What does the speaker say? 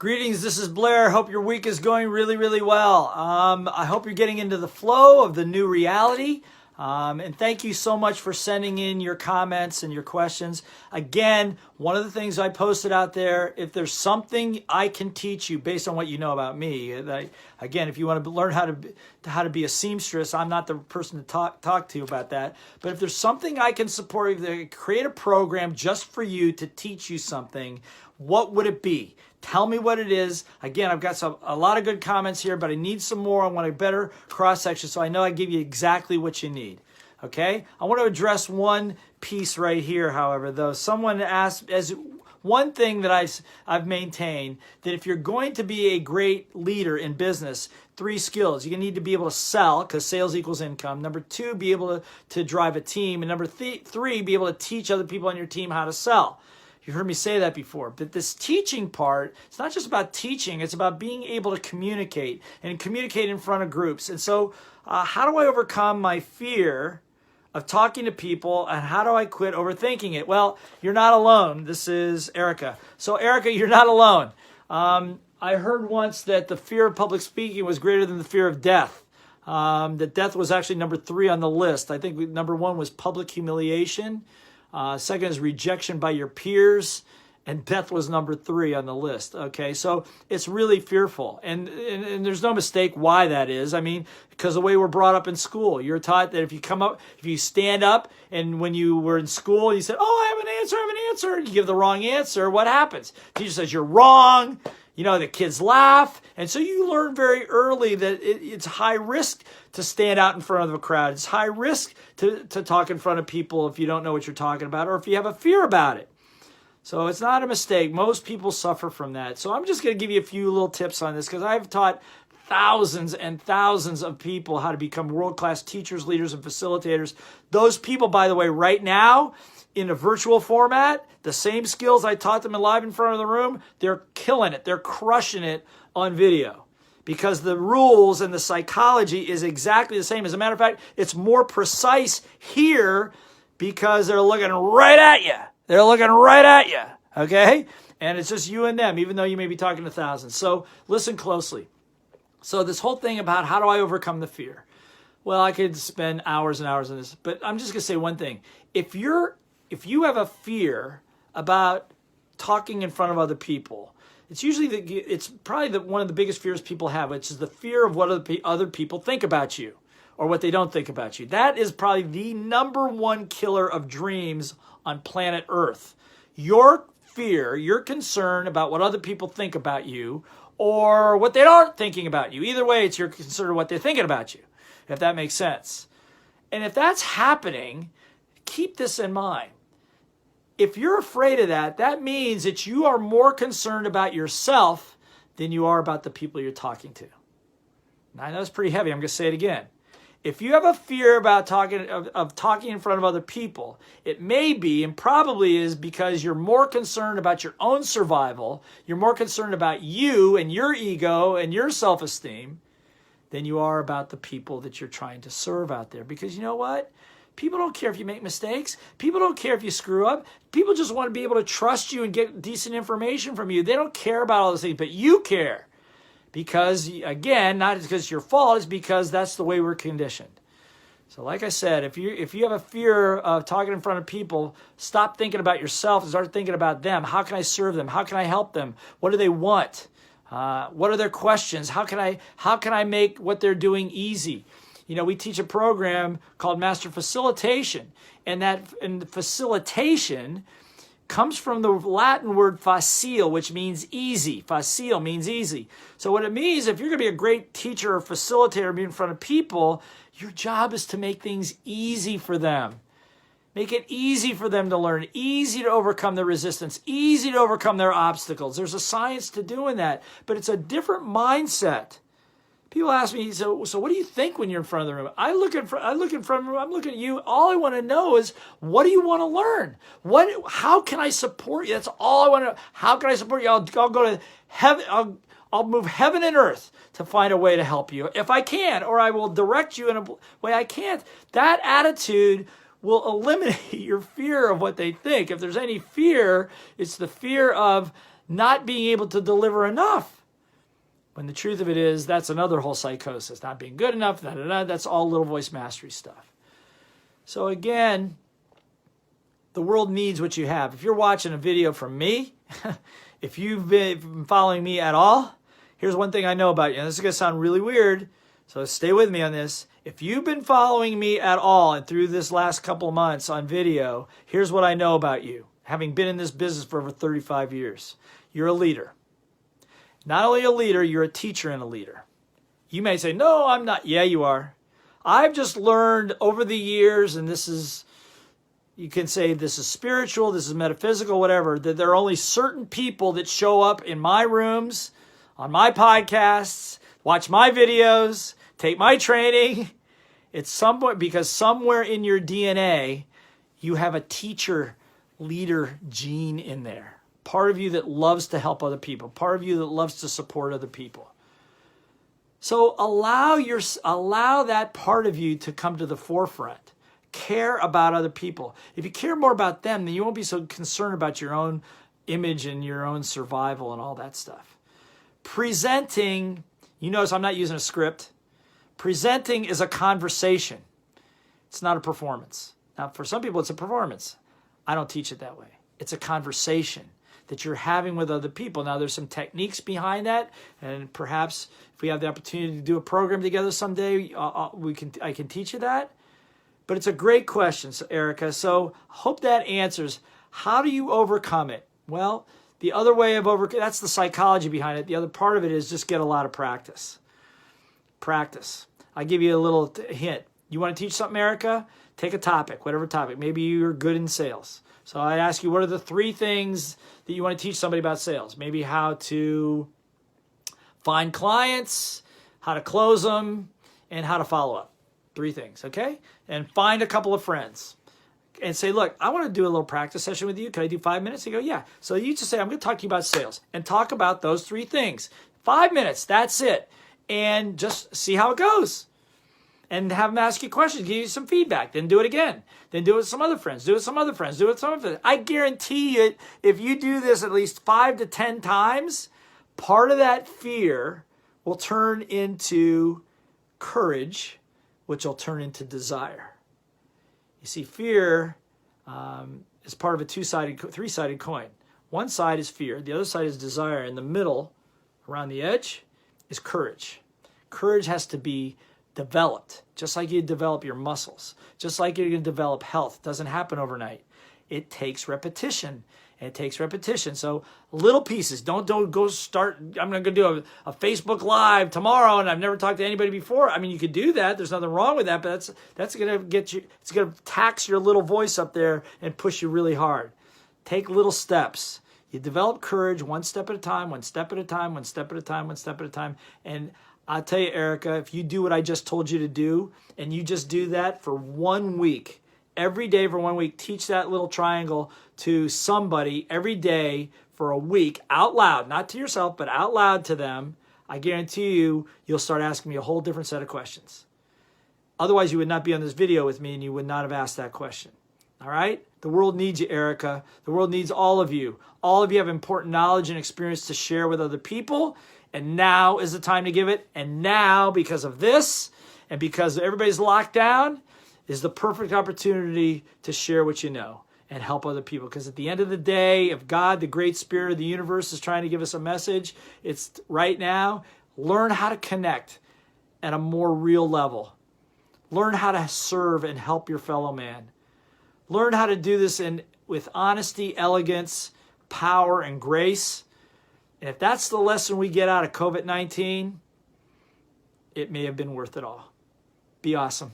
Greetings, this is Blair. Hope your week is going really, really well. I hope you're getting into the flow of the new reality. And thank you so much for sending in your comments and your questions. Again, one of the things I posted out there, if there's something I can teach you based on what you know about me, again, if you want to learn how to be a seamstress, I'm not the person to talk to you about that. But if there's something I can support you, create a program just for you to teach you something, what would it be? Tell me what it is. Again, I've got a lot of good comments here, but I need some more. I want a better cross-section so I know I give you exactly what you need. Okay? I want to address one piece right here, however, though. Someone asked, as one thing that I've maintained, that if you're going to be a great leader in business, 3 skills. You need to be able to sell, because sales equals income. Number 2, be able to drive a team. And number 3, be able to teach other people on your team how to sell. You've heard me say that before, but this teaching part, it's not just about teaching, it's about being able to communicate and communicate in front of groups. And so how do I overcome my fear of talking to people, and how do I quit overthinking it? Well, you're not alone. This is Erica. So Erica, you're not alone. I heard once that the fear of public speaking was greater than the fear of death. That death was actually number 3 on the list. I think number 1 was public humiliation. Second is rejection by your peers, and death was number 3 on the list. Okay, so it's really fearful, and there's no mistake why that is. I mean, because the way we're brought up in school, you're taught that if you stand up, and when you were in school, you said, "Oh, I have an answer," and you give the wrong answer, what happens? Teacher says you're wrong. You know, the kids laugh. And so you learn very early that it's high risk to stand out in front of a crowd. It's high risk to talk in front of people if you don't know what you're talking about, or if you have a fear about it. So it's not a mistake. Most people suffer from that. So I'm just going to give you a few little tips on this, because I've taught thousands and thousands of people how to become world-class teachers, leaders, and facilitators. Those people, by the way, right now, in a virtual format, the same skills I taught them live in front of the room, they're killing it. They're crushing it on video, because the rules and the psychology is exactly the same. As a matter of fact, it's more precise here because they're looking right at you. They're looking right at you, okay? And it's just you and them, even though you may be talking to thousands. So listen closely. So this whole thing about how do I overcome the fear? Well, I could spend hours and hours on this, but I'm just going to say one thing. If you have a fear about talking in front of other people, it's probably one of the biggest fears people have, which is the fear of what other people think about you, or what they don't think about you. That is probably the number 1 killer of dreams on planet Earth. Your fear, your concern about what other people think about you, or what they aren't thinking about you. Either way, it's your concern of what they're thinking about you, if that makes sense. And if that's happening, keep this in mind. If you're afraid of that, that means that you are more concerned about yourself than you are about the people you're talking to. Now, I know it's pretty heavy. I'm going to say it again. If you have a fear about talking in front of other people, it may be, and probably is, because you're more concerned about your own survival, you're more concerned about you and your ego and your self-esteem than you are about the people that you're trying to serve out there. Because you know what? People don't care if you make mistakes. People don't care if you screw up. People just want to be able to trust you and get decent information from you. They don't care about all those things, but you care. Because, again, not because it's your fault, it's because that's the way we're conditioned. So like I said, if you have a fear of talking in front of people, stop thinking about yourself and start thinking about them. How can I serve them? How can I help them? What do they want? What are their questions? How can I make what they're doing easy? You know, we teach a program called Master Facilitation, and facilitation comes from the Latin word facile, which means easy. Facile means easy. So what it means, if you're going to be a great teacher or facilitator, be in front of people, your job is to make things easy for them. Make it easy for them to learn, easy to overcome their resistance, easy to overcome their obstacles. There's a science to doing that, but it's a different mindset. People ask me, so what do you think when you're in front of the room? I look in front of the room, I'm looking at you. All I want to know is, what do you want to learn? How can I support you? That's all I want to know. How can I support you? I'll go to heaven. I'll move heaven and earth to find a way to help you if I can, or I will direct you in a way I can't. That attitude will eliminate your fear of what they think. If there's any fear, it's the fear of not being able to deliver enough. When the truth of it is, that's another whole psychosis. Not being good enough, that's all little voice mastery stuff. So again, the world needs what you have. If you're watching a video from me, if you've been following me at all, here's one thing I know about you. And this is going to sound really weird, so stay with me on this. If you've been following me at all and through this last couple of months on video, here's what I know about you. Having been in this business for over 35 years, you're a leader. Not only a leader, you're a teacher and a leader. You may say, no, I'm not. Yeah, you are. I've just learned over the years, and this is, you can say this is spiritual, this is metaphysical, whatever, that there are only certain people that show up in my rooms, on my podcasts, watch my videos, take my training. It's somewhere, because somewhere in your DNA, you have a teacher, leader gene in there. Part of you that loves to help other people. Part of you that loves to support other people. So allow that part of you to come to the forefront. Care about other people. If you care more about them, then you won't be so concerned about your own image and your own survival and all that stuff. Presenting, you notice I'm not using a script. Presenting is a conversation. It's not a performance. Now, for some people, it's a performance. I don't teach it that way. It's a conversation that you're having with other people. Now, there's some techniques behind that, and perhaps if we have the opportunity to do a program together someday, I can teach you that. But it's a great question, Erica. So hope that answers. How do you overcome it? Well, the other way of that's the psychology behind it. The other part of it is just get a lot of practice. Practice. I'll give you a little hint. You want to teach something, Erica? Take a topic, whatever topic. Maybe you're good in sales. So I ask you, what are the 3 things that you want to teach somebody about sales? Maybe how to find clients, how to close them, and how to follow up. 3 things, okay? And find a couple of friends and say, look, I want to do a little practice session with you. Can I do 5 minutes? You go, yeah. So you just say, I'm going to talk to you about sales and talk about those 3 things. 5 minutes, that's it. And just see how it goes. And have them ask you questions, give you some feedback. Then do it again. Then do it with some other friends. Do it with some other friends. Do it with some other friends. I guarantee you, if you do this at least 5 to 10 times, part of that fear will turn into courage, which will turn into desire. You see, fear is part of a 3-sided coin. One side is fear. The other side is desire. In the middle, around the edge, is courage. Courage has to be developed, just like you develop your muscles, just like you're going to develop health. It doesn't happen overnight. It takes repetition. It takes repetition. So little pieces. Don't go start. I'm going to do a Facebook Live tomorrow, and I've never talked to anybody before. I mean, you could do that. There's nothing wrong with that, but that's going to get you. It's going to tax your little voice up there and push you really hard. Take little steps. You develop courage one step at a time, one step at a time, one step at a time, one step at a time, and I'll tell you, Erica, if you do what I just told you to do, and you just do that for 1 week, every day for 1 week, teach that little triangle to somebody every day for a week, out loud, not to yourself, but out loud to them, I guarantee you'll start asking me a whole different set of questions. Otherwise, you would not be on this video with me, and you would not have asked that question. All right? The world needs you, Erica. The world needs all of you. All of you have important knowledge and experience to share with other people. And now is the time to give it. And now, because of this, and because everybody's locked down, is the perfect opportunity to share what you know and help other people. Because at the end of the day, if God, the great spirit of the universe, is trying to give us a message, it's right now, learn how to connect at a more real level. Learn how to serve and help your fellow man. Learn how to do this with honesty, elegance, power, and grace. And if that's the lesson we get out of COVID-19, it may have been worth it all. Be awesome.